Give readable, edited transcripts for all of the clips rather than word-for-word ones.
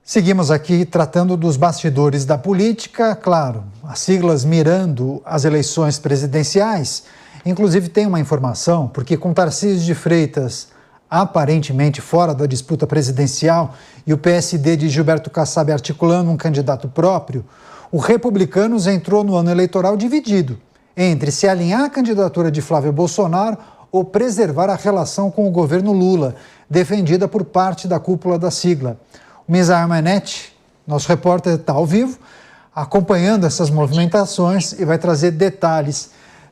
Seguimos aqui tratando dos bastidores da política, claro, as siglas mirando as eleições presidenciais. Inclusive tem uma informação, porque com Tarcísio de Freitas aparentemente fora da disputa presidencial e o PSD de Gilberto Kassab articulando um candidato próprio, o Republicanos entrou no ano eleitoral dividido entre se alinhar à candidatura de Flávio Bolsonaro ou preservar a relação com o governo Lula, defendida por parte da cúpula da sigla. O Misael Mainetti, nosso repórter, está ao vivo, acompanhando essas movimentações e vai trazer detalhes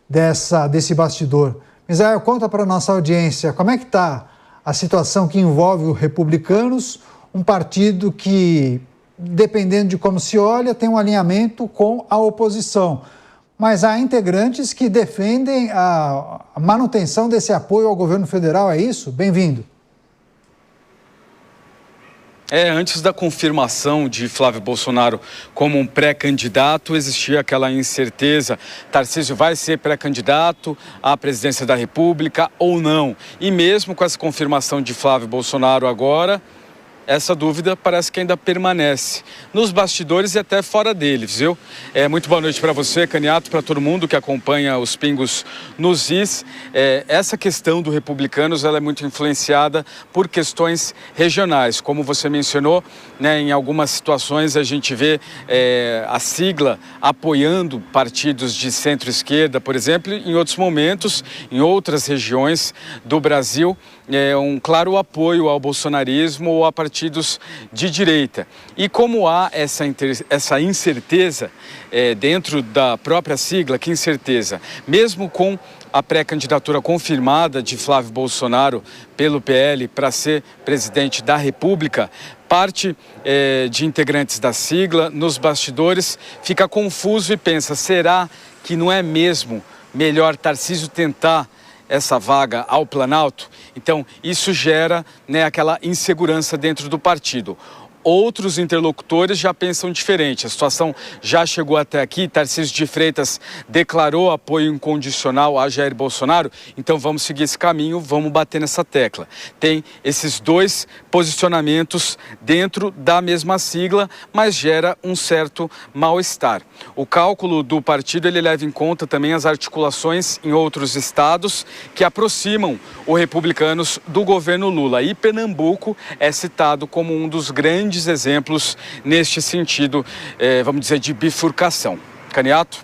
desse bastidor. Misael, conta para a nossa audiência como é que está a situação que envolve o Republicanos, um partido que, dependendo de como se olha, tem um alinhamento com a oposição. Mas há integrantes que defendem a manutenção desse apoio ao governo federal, é isso? Bem-vindo. Antes da confirmação de Flávio Bolsonaro como um pré-candidato, existia aquela incerteza: Tarcísio vai ser pré-candidato à presidência da República ou não? E mesmo com essa confirmação de Flávio Bolsonaro agora, essa dúvida parece que ainda permanece nos bastidores e até fora deles, viu? Muito boa noite para você, Caniato, para todo mundo que acompanha os Pingos nos Is. Essa questão do Republicanos, ela é muito influenciada por questões regionais. Como você mencionou, né, em algumas situações a gente vê a sigla apoiando partidos de centro-esquerda, por exemplo, em outros momentos, em outras regiões do Brasil, um claro apoio ao bolsonarismo ou a partidos de direita. E como há essa incerteza dentro da própria sigla, que incerteza? Mesmo com a pré-candidatura confirmada de Flávio Bolsonaro pelo PL para ser presidente da República, parte de integrantes da sigla, nos bastidores, fica confuso e pensa: será que não é mesmo melhor Tarcísio tentar essa vaga ao Planalto? Então, isso gera, né, aquela insegurança dentro do partido. Outros interlocutores já pensam diferente. A situação já chegou até aqui. Tarcísio de Freitas declarou apoio incondicional a Jair Bolsonaro. Então vamos seguir esse caminho, vamos bater nessa tecla. Tem esses dois posicionamentos dentro da mesma sigla, mas gera um certo mal-estar. O cálculo do partido, ele leva em conta também as articulações em outros estados que aproximam o Republicanos do governo Lula. E Pernambuco é citado como um dos grandes exemplos neste sentido, vamos dizer, de bifurcação. Caniato?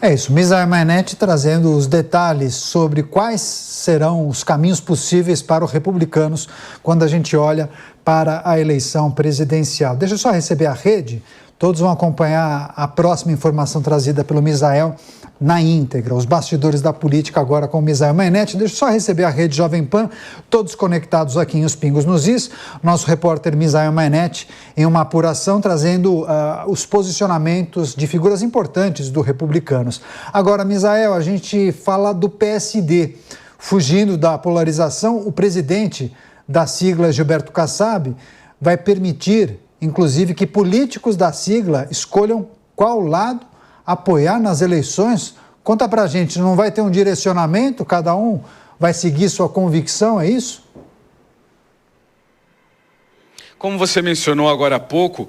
É isso, Misael Mainetti trazendo os detalhes sobre quais serão os caminhos possíveis para os republicanos quando a gente olha para a eleição presidencial. Deixa eu só receber a rede, todos vão acompanhar a próxima informação trazida pelo Misael na íntegra, os bastidores da política agora com o Misael Mainetti. Deixa eu só receber a rede Jovem Pan, todos conectados aqui em Os Pingos nos Is. Nosso repórter Misael Mainetti em uma apuração trazendo os posicionamentos de figuras importantes do Republicanos. Agora, Misael, a gente fala do PSD. Fugindo da polarização, o presidente da sigla, Gilberto Kassab, vai permitir, inclusive, que políticos da sigla escolham qual lado apoiar nas eleições. Conta pra gente, não vai ter um direcionamento? Cada um vai seguir sua convicção, é isso? Como você mencionou agora há pouco,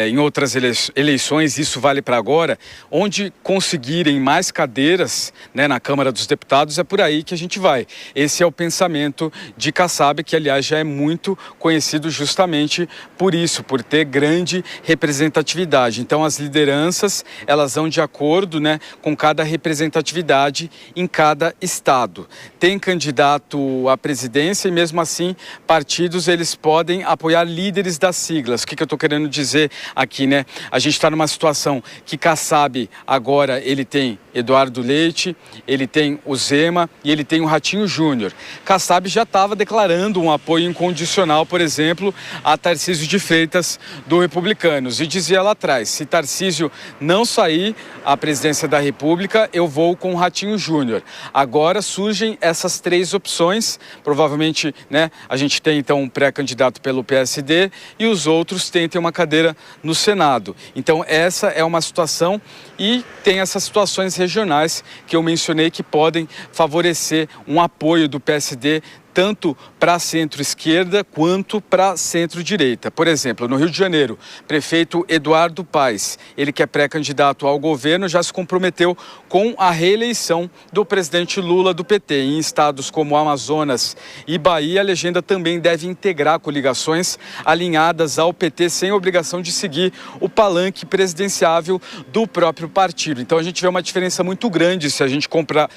em outras eleições, isso vale para agora, onde conseguirem mais cadeiras, né, na Câmara dos Deputados, é por aí que a gente vai. Esse é o pensamento de Kassab, que aliás já é muito conhecido justamente por isso, por ter grande representatividade. Então as lideranças, elas vão de acordo, né, com cada representatividade em cada estado. Tem candidato à presidência e mesmo assim partidos, eles podem apoiar líderes das siglas. O que eu estou querendo dizer aqui, né? A gente está numa situação que Kassab agora ele tem Eduardo Leite, ele tem o Zema e ele tem o Ratinho Júnior. Kassab já estava declarando um apoio incondicional, por exemplo, a Tarcísio de Freitas do Republicanos. E dizia lá atrás: se Tarcísio não sair à presidência da República, eu vou com o Ratinho Júnior. Agora surgem essas três opções. Provavelmente, né, a gente tem então um pré-candidato pelo PSD e os outros tentem uma cadeira no Senado. Então essa é uma situação, e tem essas situações regionais que eu mencionei que podem favorecer um apoio do PSD tanto para centro-esquerda quanto para centro-direita. Por exemplo, no Rio de Janeiro, prefeito Eduardo Paes, ele que é pré-candidato ao governo, já se comprometeu com a reeleição do presidente Lula do PT. Em estados como Amazonas e Bahia, a legenda também deve integrar coligações alinhadas ao PT sem obrigação de seguir o palanque presidenciável do próprio partido. Então a gente vê uma diferença muito grande se a gente comparar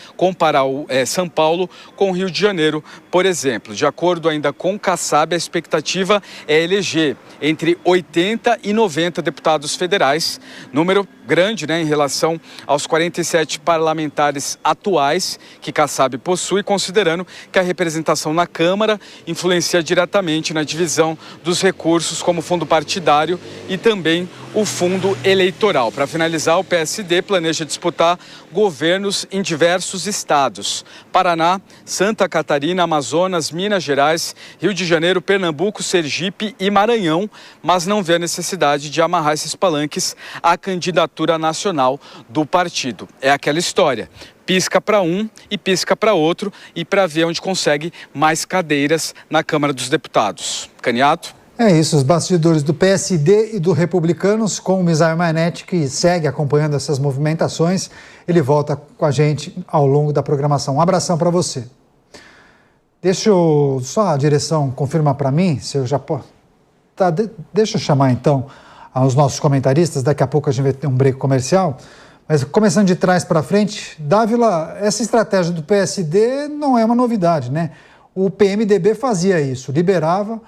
São Paulo com o Rio de Janeiro, por exemplo. De acordo ainda com o Kassab, a expectativa é eleger entre 80 e 90 deputados federais, número grande, né, em relação aos 47 parlamentares atuais que Kassab possui, considerando que a representação na Câmara influencia diretamente na divisão dos recursos como fundo partidário e também o fundo eleitoral. Para finalizar, o PSD planeja disputar governos em diversos estados: Paraná, Santa Catarina, Amazonas, Minas Gerais, Rio de Janeiro, Pernambuco, Sergipe e Maranhão, mas não vê a necessidade de amarrar esses palanques à candidatura nacional do partido. É aquela história: pisca para um e pisca para outro, e para ver onde consegue mais cadeiras na Câmara dos Deputados. Caniato? É isso, os bastidores do PSD e do Republicanos com o Misael Mainetti, que segue acompanhando essas movimentações. Ele volta com a gente ao longo da programação. Um abração para você. Deixa eu só a direção confirmar para mim, se eu já posso. Tá, deixa eu chamar então os nossos comentaristas, daqui a pouco a gente vai ter um break comercial. Mas começando de trás para frente, Dávila, essa estratégia do PSD não é uma novidade, né? O PMDB fazia isso, liberava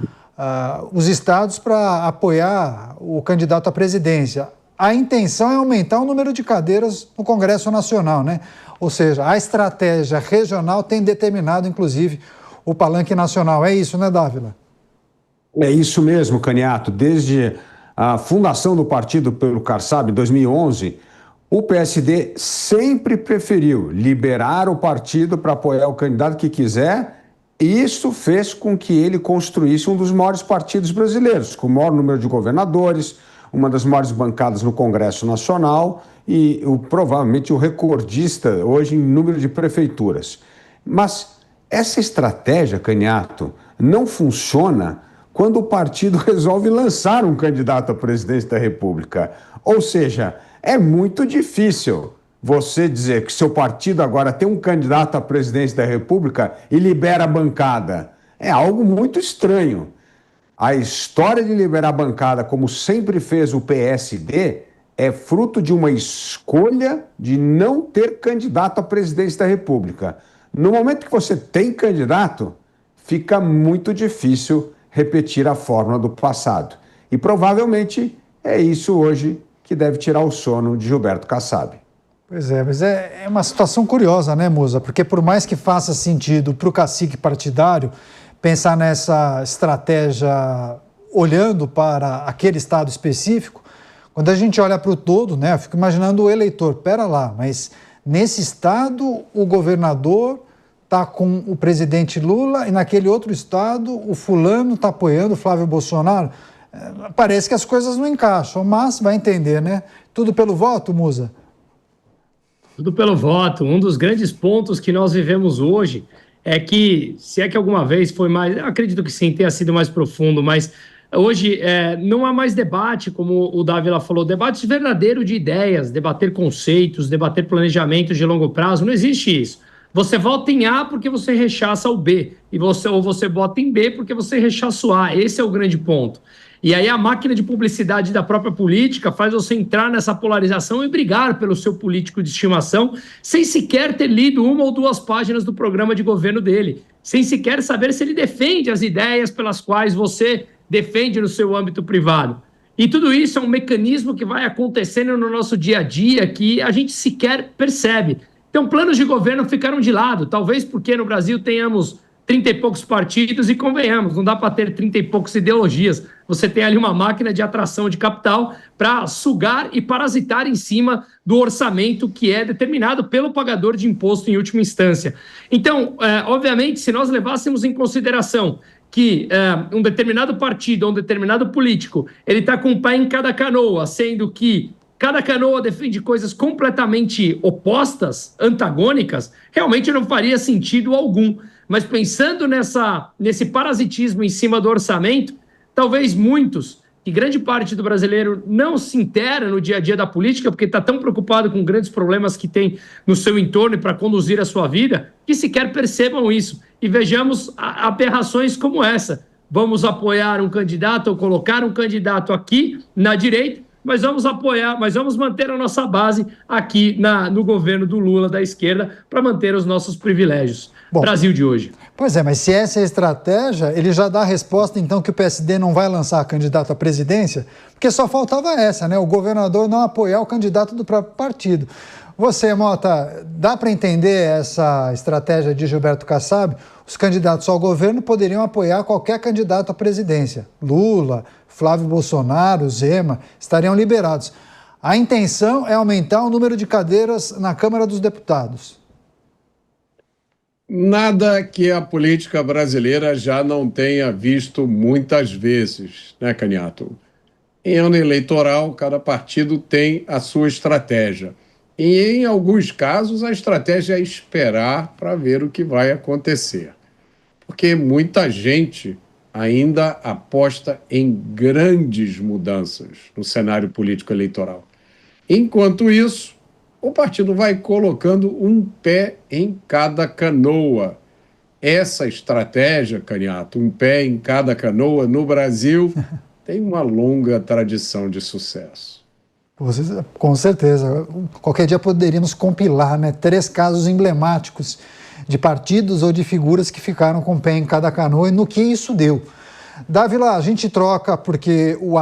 os estados para apoiar o candidato à presidência. A intenção é aumentar o número de cadeiras no Congresso Nacional, né? Ou seja, a estratégia regional tem determinado, inclusive, o palanque nacional. É isso, né, Dávila? É isso mesmo, Caniato. Desde a fundação do partido pelo Kassab, em 2011, o PSD sempre preferiu liberar o partido para apoiar o candidato que quiser. Isso fez com que ele construísse um dos maiores partidos brasileiros, com o maior número de governadores, uma das maiores bancadas no Congresso Nacional e provavelmente o recordista hoje em número de prefeituras. Mas essa estratégia, Caniato, não funciona quando o partido resolve lançar um candidato à presidência da República. Ou seja, é muito difícil você dizer que seu partido agora tem um candidato à presidência da República e libera a bancada. É algo muito estranho. A história de liberar a bancada, como sempre fez o PSD, é fruto de uma escolha de não ter candidato à presidência da República. No momento que você tem candidato, fica muito difícil repetir a fórmula do passado. E provavelmente é isso hoje que deve tirar o sono de Gilberto Kassab. Pois é, mas é uma situação curiosa, né, Musa? Porque por mais que faça sentido para o cacique partidário pensar nessa estratégia olhando para aquele estado específico, quando a gente olha para o todo, né, eu fico imaginando o eleitor, pera lá, mas nesse estado o governador está com o presidente Lula e naquele outro estado o fulano está apoiando o Flávio Bolsonaro. Parece que as coisas não encaixam, mas vai entender, né? Tudo pelo voto, Musa? Tudo pelo voto. Um dos grandes pontos que nós vivemos hoje é que, se é que alguma vez foi mais, acredito que sim, tenha sido mais profundo, mas hoje não há mais debate, como o Dávila falou, debate verdadeiro de ideias, debater conceitos, debater planejamentos de longo prazo, não existe isso. Você vota em A porque você rechaça o B, ou você vota em B porque você rechaça o A. Esse é o grande ponto. E aí a máquina de publicidade da própria política faz você entrar nessa polarização e brigar pelo seu político de estimação sem sequer ter lido 1 ou 2 páginas do programa de governo dele, sem sequer saber se ele defende as ideias pelas quais você defende no seu âmbito privado. E tudo isso é um mecanismo que vai acontecendo no nosso dia a dia que a gente sequer percebe. Então, planos de governo ficaram de lado, talvez porque no Brasil tenhamos 30 e poucos partidos e convenhamos, não dá para ter 30 e poucas ideologias. Você tem ali uma máquina de atração de capital para sugar e parasitar em cima do orçamento que é determinado pelo pagador de imposto em última instância. Então, obviamente, se nós levássemos em consideração que um determinado partido ou um determinado político, ele está com um pé em cada canoa, sendo que cada canoa defende coisas completamente opostas, antagônicas, realmente não faria sentido algum. mas pensando nesse parasitismo em cima do orçamento, talvez muitos, que grande parte do brasileiro não se intera no dia a dia da política, porque está tão preocupado com grandes problemas que tem no seu entorno e para conduzir a sua vida, que sequer percebam isso. E vejamos aberrações como essa. Vamos apoiar um candidato ou colocar um candidato aqui na direita, mas vamos manter a nossa base aqui no governo do Lula, da esquerda, para manter os nossos privilégios. Bom, Brasil de hoje. Pois é, mas se essa é a estratégia, ele já dá a resposta, então, que o PSD não vai lançar candidato à presidência, porque só faltava essa, né? O governador não apoiar o candidato do próprio partido. Você, Mota, dá para entender essa estratégia de Gilberto Kassab? Os candidatos ao governo poderiam apoiar qualquer candidato à presidência. Lula, Flávio Bolsonaro, Zema, estariam liberados. A intenção é aumentar o número de cadeiras na Câmara dos Deputados. Nada que a política brasileira já não tenha visto muitas vezes, né, Caniato? Em ano eleitoral, cada partido tem a sua estratégia. E, em alguns casos, a estratégia é esperar para ver o que vai acontecer. Porque muita gente ainda aposta em grandes mudanças no cenário político eleitoral. Enquanto isso, o partido vai colocando um pé em cada canoa. Essa estratégia, Caniato, um pé em cada canoa, no Brasil, tem uma longa tradição de sucesso. Com certeza. Qualquer dia poderíamos compilar, né, 3 casos emblemáticos de partidos ou de figuras que ficaram com o pé em cada canoa e no que isso deu. Dávila, a gente troca porque o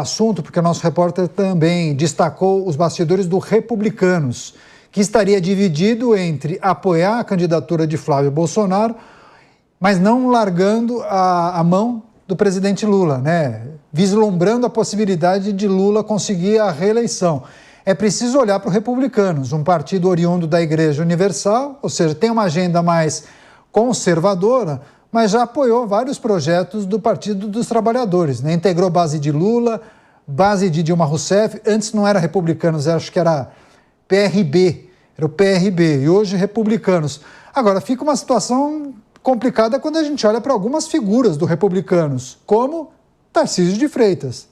nosso repórter também destacou os bastidores do Republicanos, que estaria dividido entre apoiar a candidatura de Flávio Bolsonaro, mas não largando a mão do presidente Lula, né? Vislumbrando a possibilidade de Lula conseguir a reeleição. É preciso olhar para o Republicanos, um partido oriundo da Igreja Universal, ou seja, tem uma agenda mais conservadora, mas já apoiou vários projetos do Partido dos Trabalhadores, né? Integrou base de Lula, base de Dilma Rousseff, antes não era Republicanos, acho que era PRB, era o PRB, e hoje Republicanos. Agora, fica uma situação complicada quando a gente olha para algumas figuras do Republicanos, como Tarcísio de Freitas.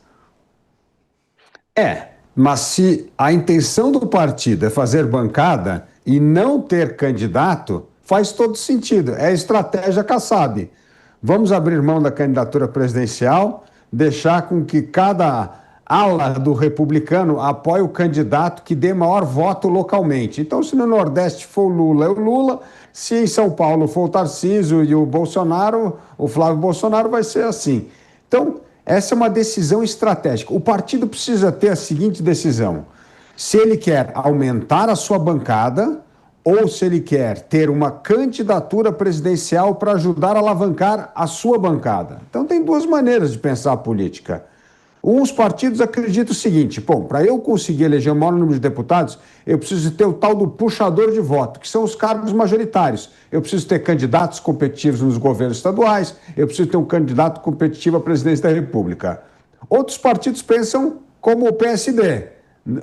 Mas se a intenção do partido é fazer bancada e não ter candidato, faz todo sentido. É a estratégia Kassab. Vamos abrir mão da candidatura presidencial, deixar com que cada ala do republicano apoie o candidato que dê maior voto localmente. Então, se no Nordeste for o Lula, é o Lula. Se em São Paulo for o Tarcísio e o Bolsonaro, o Flávio Bolsonaro, vai ser assim. Então, essa é uma decisão estratégica. O partido precisa ter a seguinte decisão: se ele quer aumentar a sua bancada ou se ele quer ter uma candidatura presidencial para ajudar a alavancar a sua bancada. Então, tem 2 maneiras de pensar a política. Uns partidos acreditam o seguinte: para eu conseguir eleger o maior número de deputados, eu preciso ter o tal do puxador de voto, que são os cargos majoritários. Eu preciso ter candidatos competitivos nos governos estaduais, eu preciso ter um candidato competitivo à presidência da República. Outros partidos pensam como o PSD.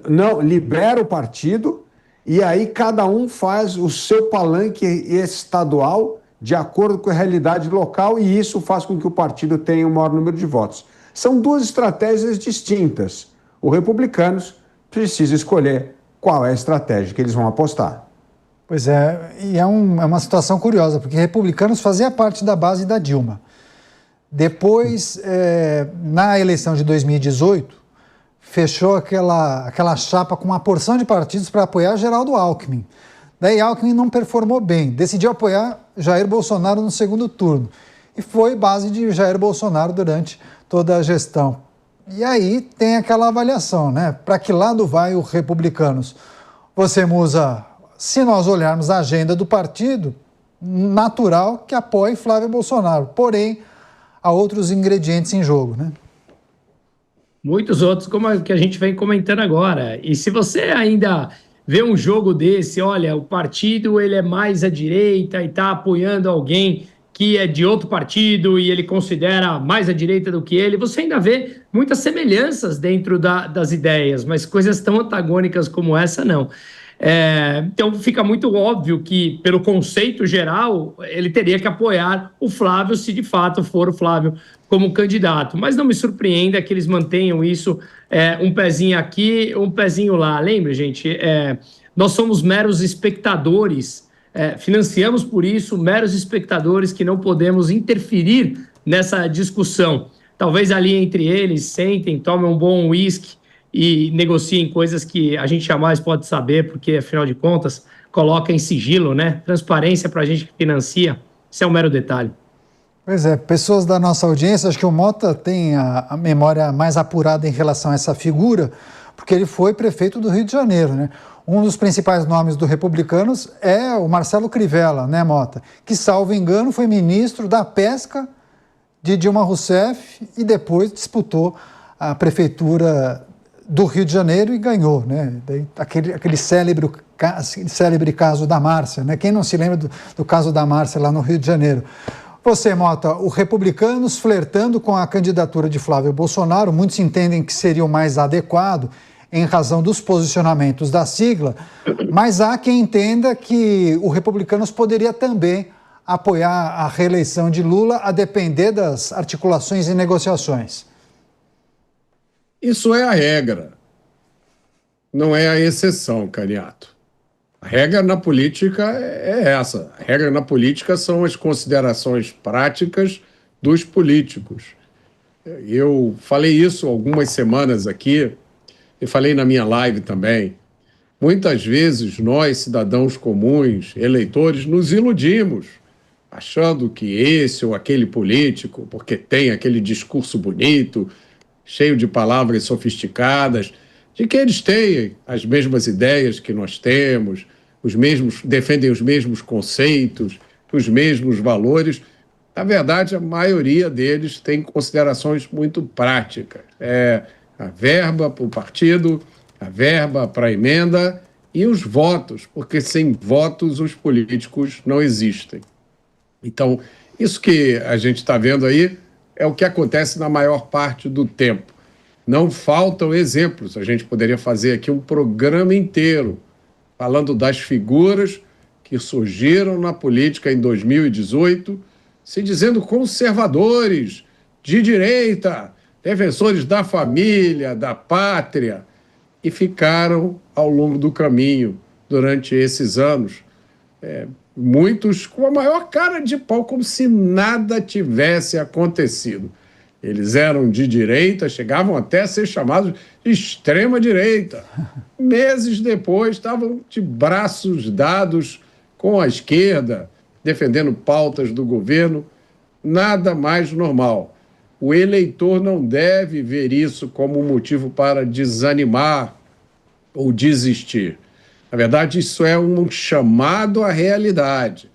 Não, libera o partido e aí cada um faz o seu palanque estadual de acordo com a realidade local e isso faz com que o partido tenha o maior número de votos. São 2 estratégias distintas. O Republicanos precisa escolher qual é a estratégia que eles vão apostar. Pois é, e é uma situação curiosa, porque Republicanos fazia parte da base da Dilma. Depois, na eleição de 2018, fechou aquela chapa com uma porção de partidos para apoiar Geraldo Alckmin. Daí Alckmin não performou bem, decidiu apoiar Jair Bolsonaro no segundo turno. E foi base de Jair Bolsonaro durante toda a gestão. E aí tem aquela avaliação, né? Para que lado vai o Republicanos? Você, Musa, se nós olharmos a agenda do partido, natural que apoie Flávio Bolsonaro. Porém, há outros ingredientes em jogo, né? Muitos outros, como o que a gente vem comentando agora. E se você ainda vê um jogo desse, olha, o partido ele é mais à direita e está apoiando alguém que é de outro partido e ele considera mais à direita do que ele, você ainda vê muitas semelhanças dentro das ideias, mas coisas tão antagônicas como essa, não. Então fica muito óbvio que, pelo conceito geral, ele teria que apoiar o Flávio se de fato for o Flávio como candidato. Mas não me surpreenda que eles mantenham isso, um pezinho aqui, um pezinho lá. Lembre, gente, nós somos meros espectadores, financiamos por isso meros espectadores que não podemos interferir nessa discussão. Talvez ali entre eles sentem, tomem um bom uísque e negociem coisas que a gente jamais pode saber, porque, afinal de contas, coloca em sigilo, né? Transparência para a gente que financia, isso é um mero detalhe. Pois é, pessoas da nossa audiência, acho que o Mota tem a memória mais apurada em relação a essa figura, porque ele foi prefeito do Rio de Janeiro, né? Um dos principais nomes do Republicanos é o Marcelo Crivella, né, Mota? Que, salvo engano, foi ministro da Pesca de Dilma Rousseff e depois disputou a prefeitura do Rio de Janeiro e ganhou, né? Aquele célebre caso da Márcia, né? Quem não se lembra do caso da Márcia lá no Rio de Janeiro? Você, Mota, o Republicanos flertando com a candidatura de Flávio Bolsonaro, muitos entendem que seria o mais adequado em razão dos posicionamentos da sigla, mas há quem entenda que o Republicanos poderia também apoiar a reeleição de Lula a depender das articulações e negociações. Isso é a regra, não é a exceção, Caniato. A regra na política é essa. A regra na política são as considerações práticas dos políticos. Eu falei isso algumas semanas aqui, e falei na minha live também. Muitas vezes nós, cidadãos comuns, eleitores, nos iludimos, achando que esse ou aquele político, porque tem aquele discurso bonito, cheio de palavras sofisticadas, de que eles têm as mesmas ideias que nós temos, defendem os mesmos conceitos, os mesmos valores. Na verdade, a maioria deles tem considerações muito práticas. A verba para o partido, a verba para a emenda e os votos, porque sem votos os políticos não existem. Então, isso que a gente está vendo aí é o que acontece na maior parte do tempo. Não faltam exemplos. A gente poderia fazer aqui um programa inteiro falando das figuras que surgiram na política em 2018, se dizendo conservadores, de direita, defensores da família, da pátria, e ficaram ao longo do caminho durante esses anos. Muitos com a maior cara de pau, como se nada tivesse acontecido. Eles eram de direita, chegavam até a ser chamados de extrema-direita. Meses depois, estavam de braços dados com a esquerda, defendendo pautas do governo. Nada mais normal. O eleitor não deve ver isso como um motivo para desanimar ou desistir. Na verdade, isso é um chamado à realidade.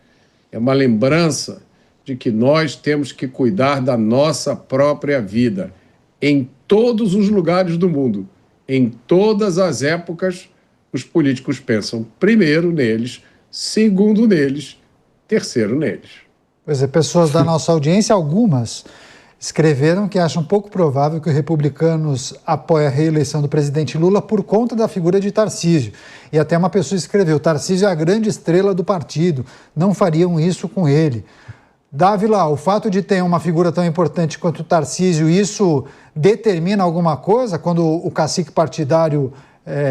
É uma lembrança de que nós temos que cuidar da nossa própria vida em todos os lugares do mundo, em todas as épocas. Os políticos pensam primeiro neles, segundo neles, terceiro neles. Pois é, pessoas da nossa audiência, algumas escreveram que acham pouco provável que os republicanos apoiem a reeleição do presidente Lula por conta da figura de Tarcísio. E até uma pessoa escreveu: Tarcísio é a grande estrela do partido, não fariam isso com ele. Dávila, o fato de ter uma figura tão importante quanto o Tarcísio, isso determina alguma coisa quando o cacique partidário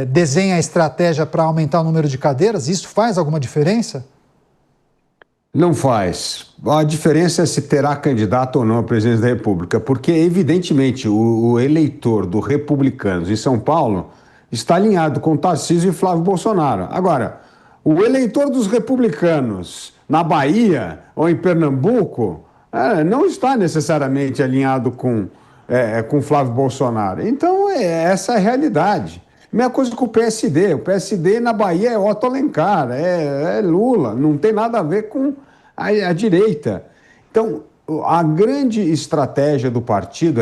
desenha a estratégia para aumentar o número de cadeiras? Isso faz alguma diferença? Não faz. A diferença é se terá candidato ou não à presidência da República, porque, evidentemente, o eleitor do Republicanos em São Paulo está alinhado com Tarcísio e Flávio Bolsonaro. Agora, o eleitor dos republicanos na Bahia ou em Pernambuco não está necessariamente alinhado com Flávio Bolsonaro. Então, essa é a realidade. Mesma coisa com o PSD. O PSD na Bahia é Otto Alencar, é Lula, não tem nada a ver com a direita. Então, a grande estratégia do partido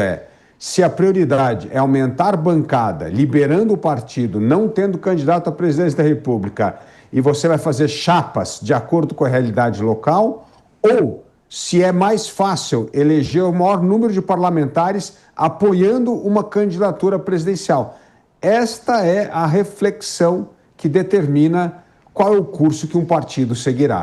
se a prioridade é aumentar bancada, liberando o partido, não tendo candidato à presidência da República, e você vai fazer chapas de acordo com a realidade local, ou se é mais fácil eleger o maior número de parlamentares apoiando uma candidatura presidencial. Esta é a reflexão que determina qual é o curso que um partido seguirá.